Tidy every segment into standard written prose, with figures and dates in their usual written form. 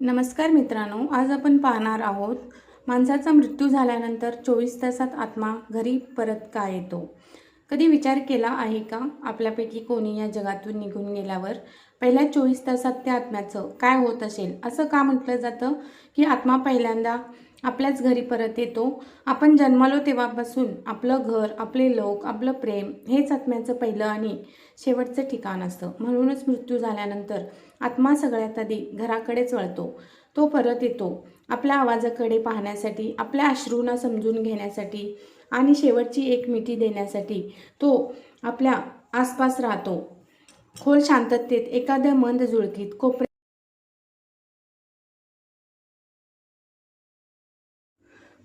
नमस्कार मित्रांनो, आज आपण पाहणार आहोत माणसाचा मृत्यू झाल्यानंतर 24 तासात आत्मा घरी परत का येतो. कधी विचार केला आहे का आपल्यापैकी कोणी या जगातून निघून गेल्यावर पहिल्या 24 तासात त्या आत्म्याचं काय होत असेल. असं का म्हटलं जातं की आत्मा पहिल्यांदा आपल्याच घरी परत येतो. आपण जन्मलो तेव्हापासून आपलं घर, आपले लोक, आपलं प्रेम हेच आत्म्याचं पहिलं आणि शेवटचं ठिकाण असतं. म्हणूनच मृत्यू झाल्यानंतर आत्मा सगळ्यात आधी घराकडेच वळतो. तो परत येतो आपल्या आवाजाकडे पाहण्यासाठी, आपल्या अश्रूंना समजून घेण्यासाठी आणि शेवटची एक मिठी देण्यासाठी. तो आपल्या आसपास राहतो, खोल शांततेत, एखाद्या मंद झुळकीत, कोपऱ्यात.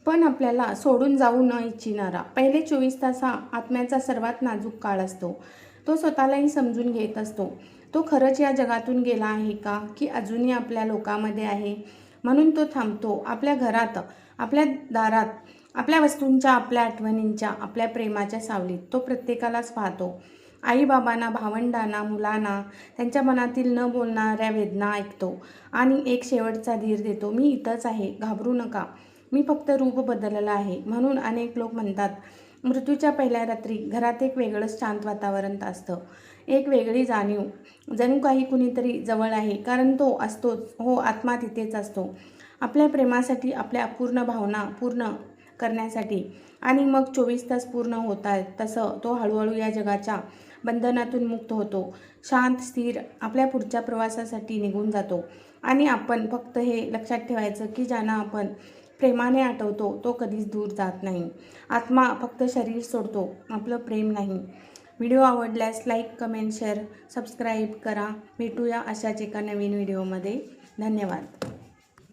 पण आपल्याला सोडून जाऊ न इच्छिणारा पहिले 24 तास हा आत्म्याचा सर्वात नाजूक काळ असतो. तो स्वतःलाही समजून घेत असतो. तो खरंच या जगातून गेला आहे का, की अजूनही आपल्या लोकांमध्ये आहे. म्हणून तो थांबतो आपल्या घरात, आपल्या दारात, आपल्या वस्तूंच्या, आपल्या आठवणींच्या, आपल्या प्रेमाच्या सावलीत. तो प्रत्येकालाच पाहतो, आईबाबांना, भावंडांना, मुलांना, त्यांच्या मनातील न बोलणाऱ्या वेदना ऐकतो आणि एक शेवटचा धीर देतो. मी इथंच आहे, घाबरू नका, मी फक्त रूप बदललं आहे. म्हणून अनेक लोक म्हणतात मृत्यूच्या पहिल्या रात्री घरात एक वेगळंच शांत वातावरण असतं, एक वेगळी जाणीव, जणू काही कुणीतरी जवळ आहे. कारण तो असतोच, हो, आत्मा तिथेच असतो, आपल्या प्रेमासाठी, आपल्या अपूर्ण भावना पूर्ण करण्यासाठी. आणि मग 24 तास पूर्ण होत आहेत तसं तो हळूहळू या जगाच्या बंधनातून मुक्त होतो, शांत, स्थिर, आपल्या पुढच्या प्रवासासाठी निघून जातो. आणि आपण फक्त हे लक्षात ठेवायचं की ज्यांना आपण प्रेमाने आठवतो तो कधीच दूर जात नाही. आत्मा फक्त शरीर सोडतो, आपलं प्रेम नाही. व्हिडिओ आवडल्यास लाईक, कमेंट, शेअर, सबस्क्राईब करा. भेटूया अशाच एका नवीन व्हिडिओमध्ये. धन्यवाद.